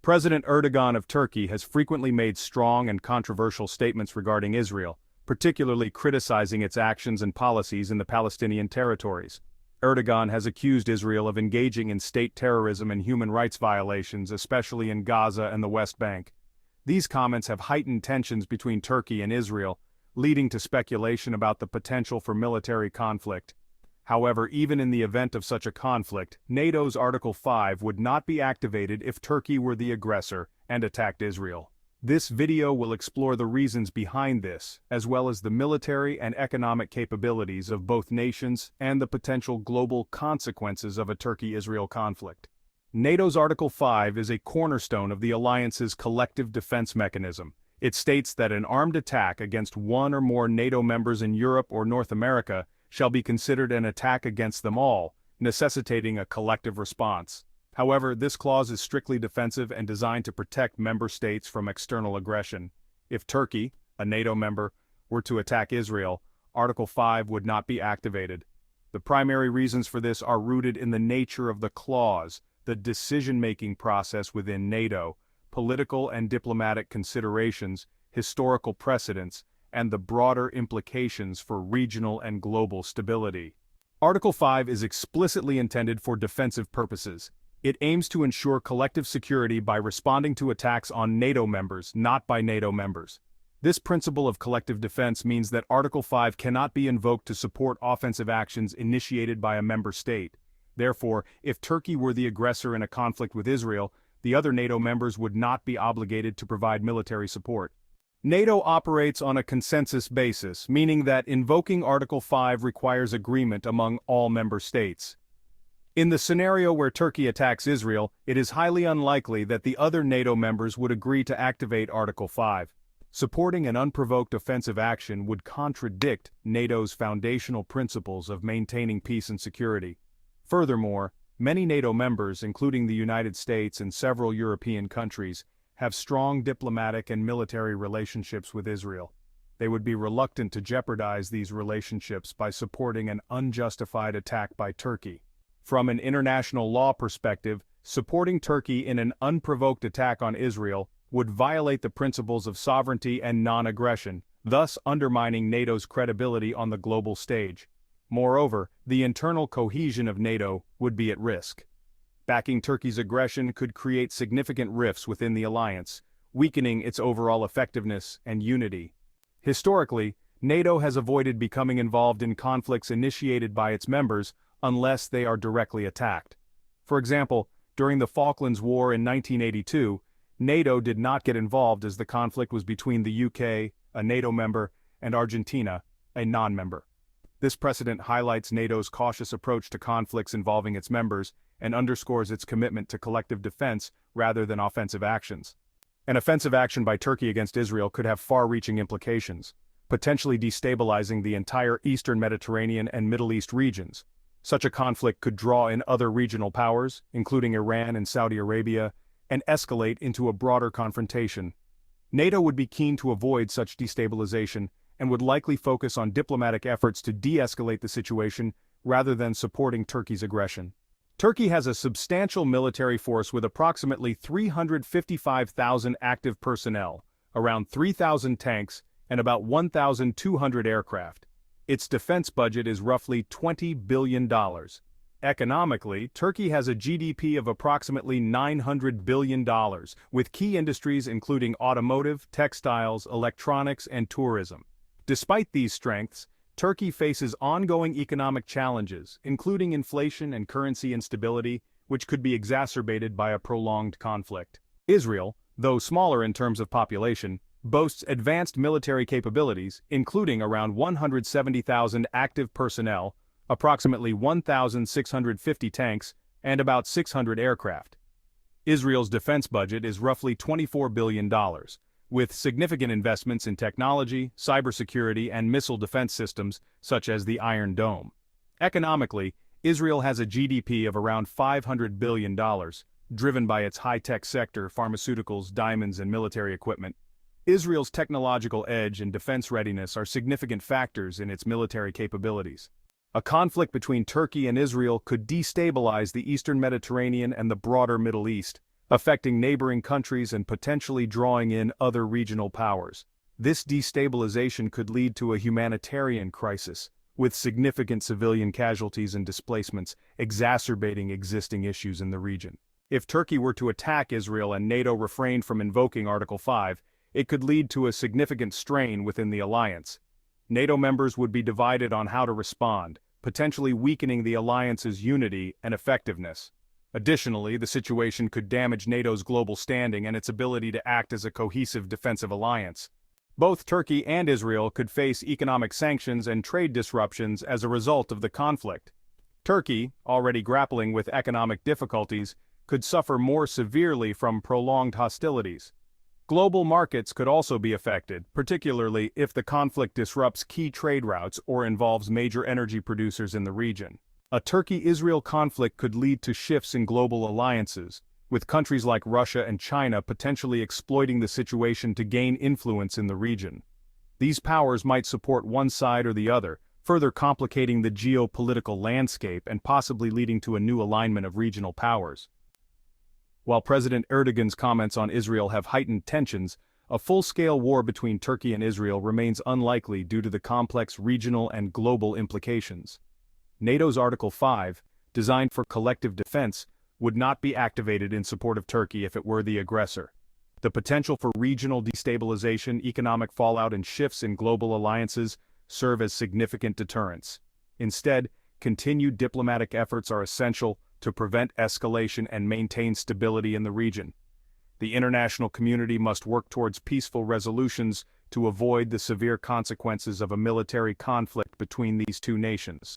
President Erdoğan of Turkey has frequently made strong and controversial statements regarding Israel, particularly criticizing its actions and policies in the Palestinian territories. Erdoğan has accused Israel of engaging in state terrorism and human rights violations, especially in Gaza and the West Bank. These comments have heightened tensions between Turkey and Israel, leading to speculation about the potential for military conflict. However, even in the event of such a conflict, NATO's Article 5 would not be activated if Turkey were the aggressor and attacked Israel. This video will explore the reasons behind this, as well as the military and economic capabilities of both nations and the potential global consequences of a Turkey-Israel conflict. NATO's Article 5 is a cornerstone of the alliance's collective defense mechanism. It states that an armed attack against one or more NATO members in Europe or North America shall be considered an attack against them all, necessitating a collective response. However, this clause is strictly defensive and designed to protect member states from external aggression. If Turkey, a NATO member, were to attack Israel, Article 5 would not be activated. The primary reasons for this are rooted in the nature of the clause, the decision-making process within NATO, political and diplomatic considerations, historical precedents, and the broader implications for regional and global stability. Article 5 is explicitly intended for defensive purposes. It aims to ensure collective security by responding to attacks on NATO members, not by NATO members. This principle of collective defense means that Article 5 cannot be invoked to support offensive actions initiated by a member state. Therefore, if Turkey were the aggressor in a conflict with Israel, the other NATO members would not be obligated to provide military support. NATO operates on a consensus basis, meaning that invoking Article 5 requires agreement among all member states. In the scenario where Turkey attacks Israel, it is highly unlikely that the other NATO members would agree to activate Article 5. Supporting an unprovoked offensive action would contradict NATO's foundational principles of maintaining peace and security. Furthermore, many NATO members, including the United States and several European countries, have strong diplomatic and military relationships with Israel. They would be reluctant to jeopardize these relationships by supporting an unjustified attack by Turkey. From an international law perspective, supporting Turkey in an unprovoked attack on Israel would violate the principles of sovereignty and non-aggression, thus undermining NATO's credibility on the global stage. Moreover, the internal cohesion of NATO would be at risk. Backing Turkey's aggression could create significant rifts within the alliance, weakening its overall effectiveness and unity. Historically, NATO has avoided becoming involved in conflicts initiated by its members unless they are directly attacked. For example, during the Falklands War in 1982, NATO did not get involved as the conflict was between the UK, a NATO member, and Argentina, a non-member. This precedent highlights NATO's cautious approach to conflicts involving its members and underscores its commitment to collective defense rather than offensive actions. An offensive action by Turkey against Israel could have far-reaching implications, potentially destabilizing the entire Eastern Mediterranean and Middle East regions. Such a conflict could draw in other regional powers, including Iran and Saudi Arabia, and escalate into a broader confrontation. NATO would be keen to avoid such destabilization and would likely focus on diplomatic efforts to de-escalate the situation rather than supporting Turkey's aggression. Turkey has a substantial military force with approximately 355,000 active personnel, around 3,000 tanks, and about 1,200 aircraft. Its defense budget is roughly $20 billion. Economically, Turkey has a GDP of approximately $900 billion, with key industries including automotive, textiles, electronics, and tourism. Despite these strengths, Turkey faces ongoing economic challenges, including inflation and currency instability, which could be exacerbated by a prolonged conflict. Israel, though smaller in terms of population, boasts advanced military capabilities, including around 170,000 active personnel, approximately 1,650 tanks, and about 600 aircraft. Israel's defense budget is roughly $24 billion, with significant investments in technology, cybersecurity, and missile defense systems, such as the Iron Dome. Economically, Israel has a GDP of around $500 billion, driven by its high-tech sector, pharmaceuticals, diamonds, and military equipment. Israel's technological edge and defense readiness are significant factors in its military capabilities. A conflict between Turkey and Israel could destabilize the Eastern Mediterranean and the broader Middle East, affecting neighboring countries and potentially drawing in other regional powers. This destabilization could lead to a humanitarian crisis, with significant civilian casualties and displacements exacerbating existing issues in the region. If Turkey were to attack Israel and NATO refrained from invoking Article 5, it could lead to a significant strain within the alliance. NATO members would be divided on how to respond, potentially weakening the alliance's unity and effectiveness. Additionally, the situation could damage NATO's global standing and its ability to act as a cohesive defensive alliance. Both Turkey and Israel could face economic sanctions and trade disruptions as a result of the conflict. Turkey, already grappling with economic difficulties, could suffer more severely from prolonged hostilities. Global markets could also be affected, particularly if the conflict disrupts key trade routes or involves major energy producers in the region. A Turkey-Israel conflict could lead to shifts in global alliances, with countries like Russia and China potentially exploiting the situation to gain influence in the region. These powers might support one side or the other, further complicating the geopolitical landscape and possibly leading to a new alignment of regional powers. While President Erdogan's comments on Israel have heightened tensions, a full-scale war between Turkey and Israel remains unlikely due to the complex regional and global implications. NATO's Article 5, designed for collective defense, would not be activated in support of Turkey if it were the aggressor. The potential for regional destabilization, economic fallout, and shifts in global alliances serve as significant deterrents. Instead, continued diplomatic efforts are essential to prevent escalation and maintain stability in the region. The international community must work towards peaceful resolutions to avoid the severe consequences of a military conflict between these two nations.